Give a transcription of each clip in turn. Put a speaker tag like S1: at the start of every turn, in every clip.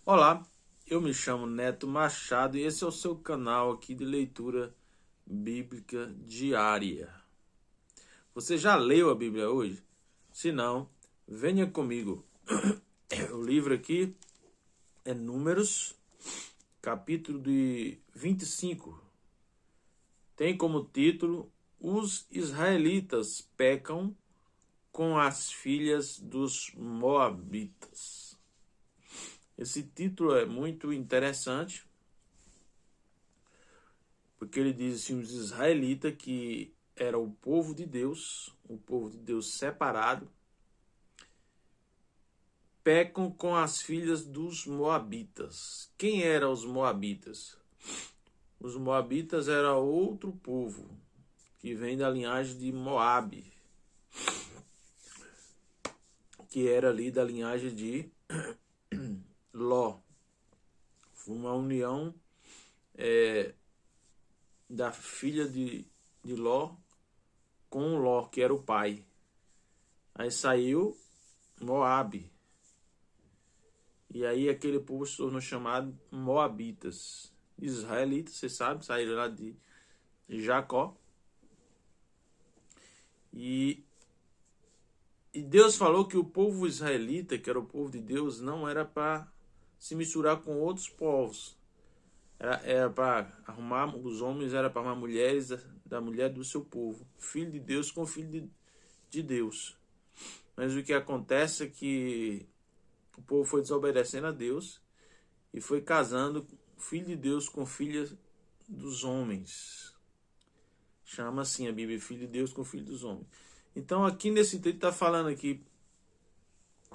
S1: Olá, eu me chamo Neto Machado e esse é o seu canal aqui de leitura bíblica diária. Você já leu a Bíblia hoje? Se não, venha comigo. O livro aqui é Números, capítulo de 25. Tem como título: Os israelitas pecam com as filhas dos moabitas. Esse título é muito interessante, porque ele diz assim, os israelitas, que era o povo de Deus separado, pecam com as filhas dos moabitas. Quem eram os moabitas? Os moabitas era outro povo, que vem da linhagem de Moabe, que era ali da linhagem de Ló. Foi uma união da filha de Ló com Ló, que era o pai. Aí saiu Moabe. E aí aquele povo se tornou chamado Moabitas. Israelitas, você sabe, saíram lá de Jacó. E Deus falou que o povo israelita, que era o povo de Deus, não era para se misturar com outros povos. Era para arrumar os homens, era para arrumar mulheres da mulher do seu povo. Filho de Deus com filho de Deus. Mas o que acontece é que o povo foi desobedecendo a Deus e foi casando filho de Deus com filha dos homens. Chama assim a Bíblia, filho de Deus com filho dos homens. Então aqui nesse texto está falando aqui,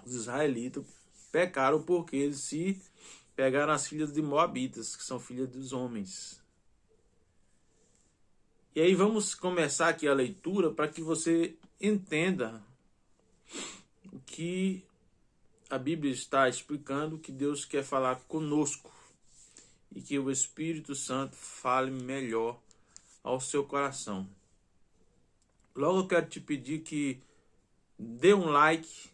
S1: os israelitas pecaram porque eles se pegaram as filhas de Moabitas, que são filhas dos homens. E aí vamos começar aqui a leitura para que você entenda o que a Bíblia está explicando, que Deus quer falar conosco e que o Espírito Santo fale melhor ao seu coração. Logo eu quero te pedir que dê um like,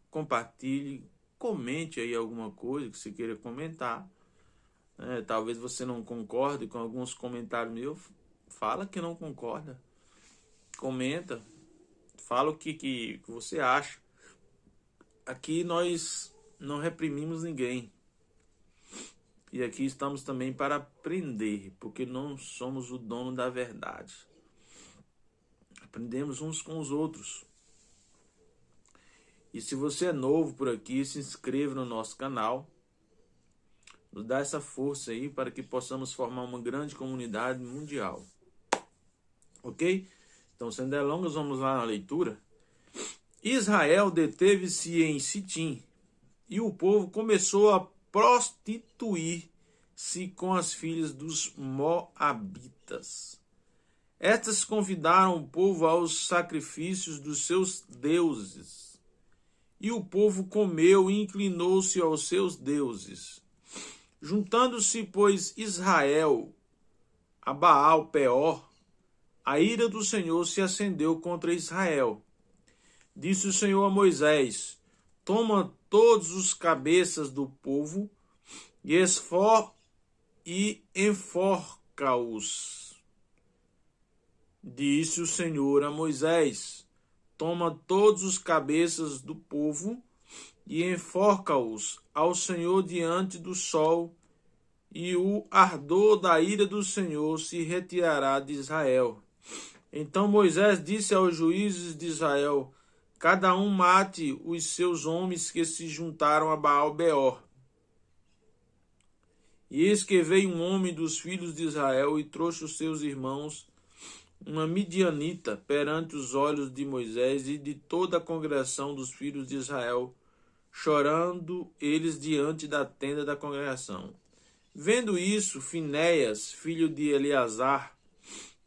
S1: compartilhe, comente aí alguma coisa que você queira comentar. Talvez você não concorde com alguns comentários meus, fala que não concorda. Comenta, fala o que você acha. Aqui nós não reprimimos ninguém. E aqui estamos também para aprender, porque não somos o dono da verdade. Aprendemos uns com os outros. E se você é novo por aqui, se inscreva no nosso canal. Nos dá essa força aí para que possamos formar uma grande comunidade mundial. Ok? Então, sem delongas, vamos lá na leitura. Israel deteve-se em Sitim, e o povo começou a prostituir-se com as filhas dos moabitas. Estas convidaram o povo aos sacrifícios dos seus deuses. E o povo comeu e inclinou-se aos seus deuses. Juntando-se, pois, Israel a Baal-Peor, a ira do Senhor se acendeu contra Israel. Disse o Senhor a Moisés: toma todos os cabeças do povo e enforca-os. Disse o Senhor a Moisés: toma todos os cabeças do povo e enforca-os ao Senhor diante do sol, e o ardor da ira do Senhor se retirará de Israel. Então Moisés disse aos juízes de Israel: cada um mate os seus homens que se juntaram a Baal-Beor. E eis que veio um homem dos filhos de Israel e trouxe os seus irmãos, uma midianita, perante os olhos de Moisés e de toda a congregação dos filhos de Israel, chorando eles diante da tenda da congregação. Vendo isso, Finéias, filho de Eleazar,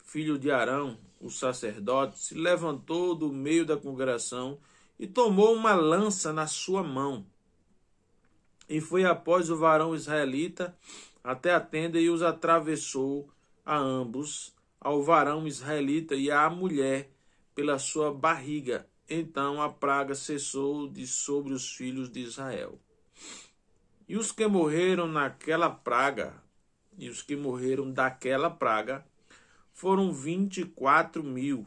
S1: filho de Arão, o sacerdote, se levantou do meio da congregação e tomou uma lança na sua mão. E foi após o varão israelita até a tenda e os atravessou a ambos, ao varão israelita e à mulher, pela sua barriga. Então a praga cessou de sobre os filhos de Israel. E os que morreram naquela praga, e os que morreram daquela praga, foram 24.000.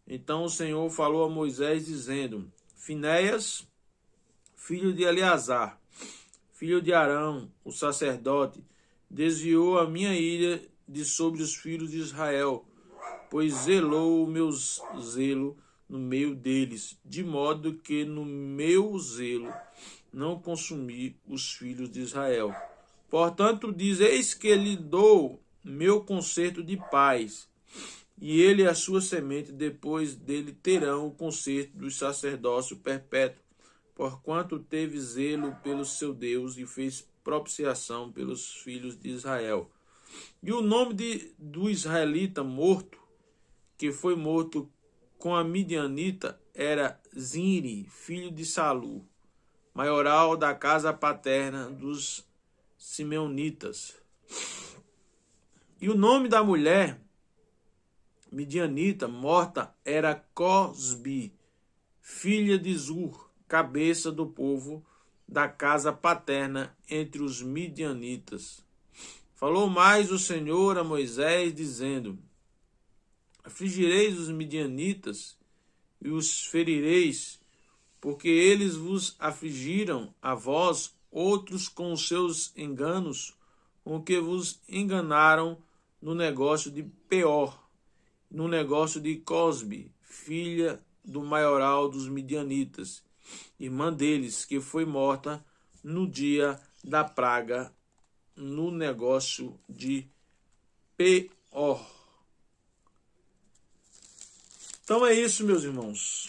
S1: Então o Senhor falou a Moisés, dizendo: Finéias, filho de Eleazar, filho de Arão, o sacerdote, desviou a minha ira de sobre os filhos de Israel, pois zelou o meu zelo no meio deles, de modo que no meu zelo não consumi os filhos de Israel. Portanto, diz: eis que lhe dou meu concerto de paz, e ele e a sua semente depois dele terão o concerto do sacerdócio perpétuo, porquanto teve zelo pelo seu Deus e fez propiciação pelos filhos de Israel. E o nome do israelita morto, que foi morto com a midianita, era Zinri, filho de Salu, maioral da casa paterna dos simeonitas. E o nome da mulher midianita morta era Cosbi, filha de Zur, cabeça do povo da casa paterna entre os midianitas. Falou mais o Senhor a Moisés, dizendo: afligireis os midianitas e os ferireis, porque eles vos afligiram a vós outros com os seus enganos, com que vos enganaram no negócio de Peor, no negócio de Cosbi, filha do maioral dos midianitas, irmã deles, que foi morta no dia da praga, no negócio de Peor. Então é isso, meus irmãos.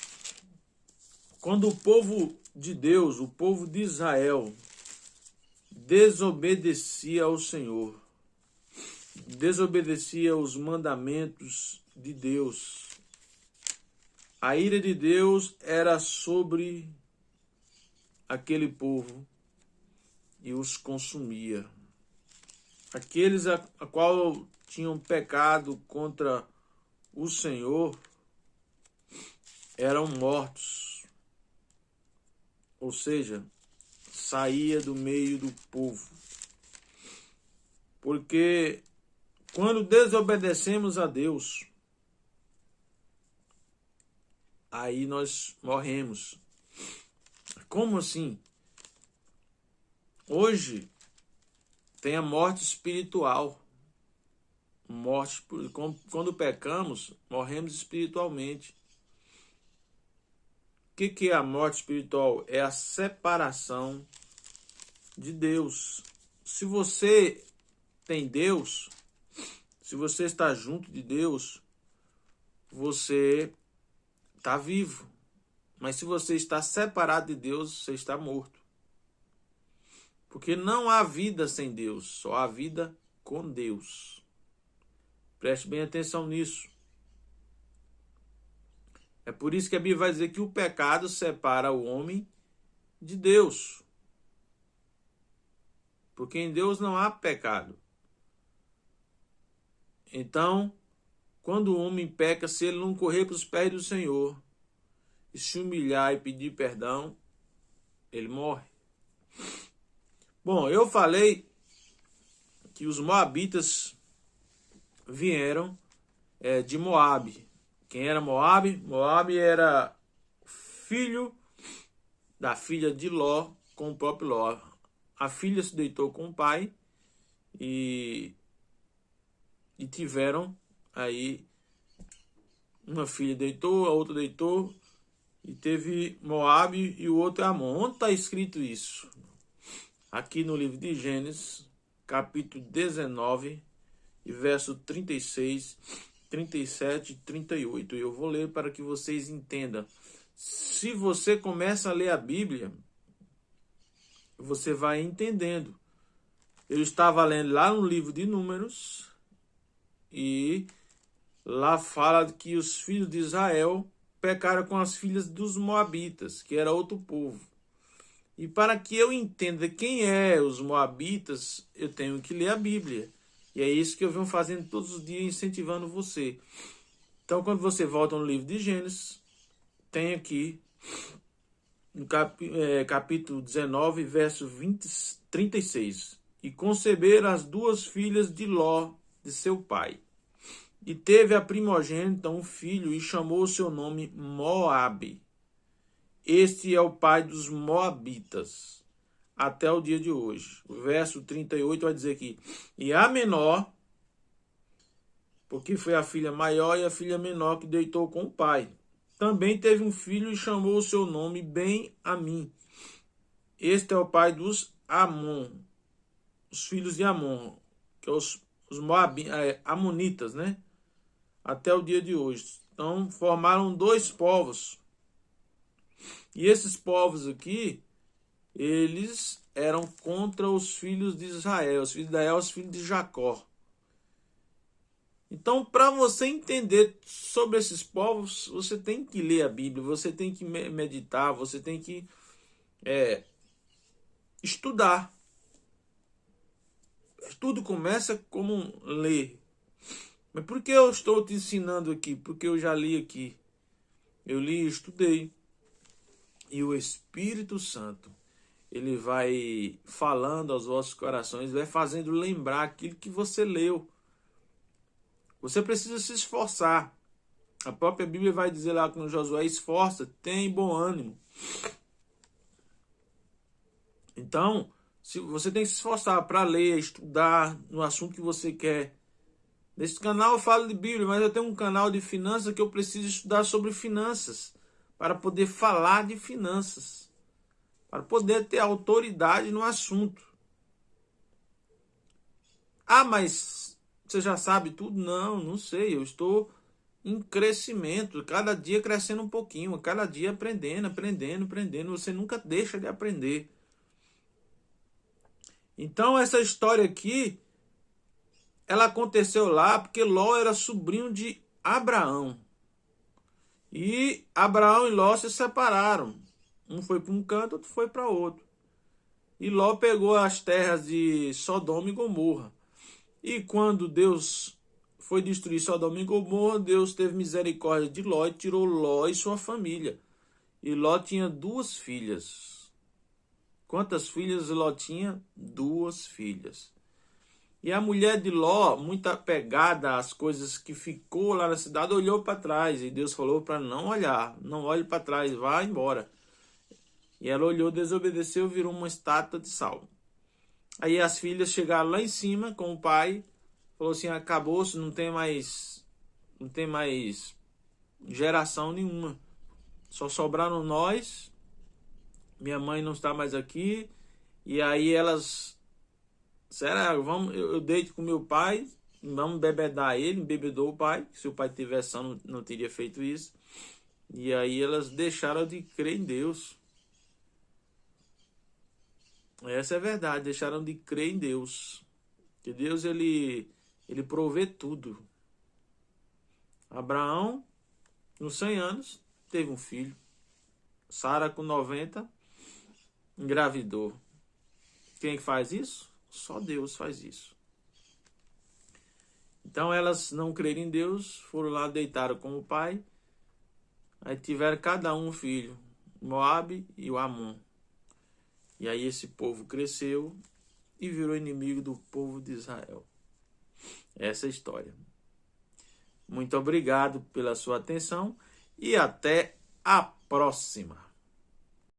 S1: Quando o povo de Deus, o povo de Israel, desobedecia ao Senhor, desobedecia os mandamentos de Deus, a ira de Deus era sobre aquele povo e os consumia. Aqueles a qual tinham pecado contra o Senhor eram mortos, ou seja, saía do meio do povo. Porque quando desobedecemos a Deus, aí nós morremos. Como assim? Hoje tem a morte espiritual. Quando pecamos, morremos espiritualmente. O que é a morte espiritual? É a separação de Deus. Se você tem Deus, se você está junto de Deus, você está vivo. Mas se você está separado de Deus, você está morto. Porque não há vida sem Deus, só há vida com Deus. Preste bem atenção nisso. É por isso que a Bíblia vai dizer que o pecado separa o homem de Deus. Porque em Deus não há pecado. Então, quando o homem peca, se ele não correr para os pés do Senhor e se humilhar e pedir perdão, ele morre. Bom, eu falei que os moabitas vieram de Moabe. Quem era Moabe? Moabe era filho da filha de Ló com o próprio Ló. A filha se deitou com o pai e tiveram aí uma filha deitou, a outra deitou e teve Moabe e o outro é Amon. Onde está escrito isso? Aqui no livro de Gênesis, capítulo 19, e verso 36, 37 e 38. Eu vou ler para que vocês entendam. Se você começa a ler a Bíblia, você vai entendendo. Eu estava lendo lá no livro de Números e lá fala que os filhos de Israel pecaram com as filhas dos Moabitas, que era outro povo. E para que eu entenda quem é os Moabitas, eu tenho que ler a Bíblia. E é isso que eu venho fazendo todos os dias, incentivando você. Então, quando você volta no livro de Gênesis, tem aqui no capítulo 19, verso 36. E conceberam as duas filhas de Ló, de seu pai. E teve a primogênita um filho e chamou o seu nome Moabe. Este é o pai dos Moabitas, até o dia de hoje. O verso 38 vai dizer aqui, e a menor, porque foi a filha maior e a filha menor que deitou com o pai, também teve um filho e chamou o seu nome Ben-Amim. Este é o pai dos Amon, os filhos de Amon, que é os amonitas, né? Até o dia de hoje. Então, formaram dois povos. E esses povos aqui, eles eram contra os filhos de Israel. Os filhos de Israel, os filhos de Jacó. Então, para você entender sobre esses povos, você tem que ler a Bíblia, você tem que meditar, você tem que estudar. Tudo começa como ler. Mas por que eu estou te ensinando aqui? Porque eu já li aqui. Eu li e estudei. E o Espírito Santo, ele vai falando aos vossos corações, vai fazendo lembrar aquilo que você leu. Você precisa se esforçar. A própria Bíblia vai dizer lá com Josué, esforça, tem bom ânimo. Então, se você tem que se esforçar para ler, estudar no assunto que você quer. Nesse canal eu falo de Bíblia, mas eu tenho um canal de finanças que eu preciso estudar sobre finanças, para poder falar de finanças, para poder ter autoridade no assunto. Ah, mas você já sabe tudo? Não, não sei, eu estou em crescimento, cada dia crescendo um pouquinho, cada dia aprendendo, você nunca deixa de aprender. Então essa história aqui, ela aconteceu lá porque Ló era sobrinho de Abraão. E Abraão e Ló se separaram. Um foi para um canto, outro foi para outro. E Ló pegou as terras de Sodoma e Gomorra. E quando Deus foi destruir Sodoma e Gomorra, Deus teve misericórdia de Ló e tirou Ló e sua família. E Ló tinha duas filhas. Quantas filhas Ló tinha? Duas filhas. E a mulher de Ló, muito apegada às coisas que ficou lá na cidade, olhou para trás. E Deus falou para não olhar, não olhe para trás, vá embora. E ela olhou, desobedeceu, virou uma estátua de sal. Aí as filhas chegaram lá em cima com o pai, falou assim, acabou-se, não tem mais geração nenhuma. Só sobraram nós, minha mãe não está mais aqui. E aí elas, será, eu deito com meu pai, vamos bebedar ele, embebedou o pai, se o pai tivesse são, não teria feito isso. E aí elas deixaram de crer em Deus. Essa é a verdade, deixaram de crer em Deus. Que Deus, ele provê tudo. Abraão, nos 100 anos, teve um filho. Sara, com 90, engravidou. Quem faz isso? Só Deus faz isso. Então elas não creram em Deus, foram lá, deitaram com o pai. Aí tiveram cada um filho, Moabe e o Amon. E aí esse povo cresceu e virou inimigo do povo de Israel. Essa é a história. Muito obrigado pela sua atenção e até a próxima.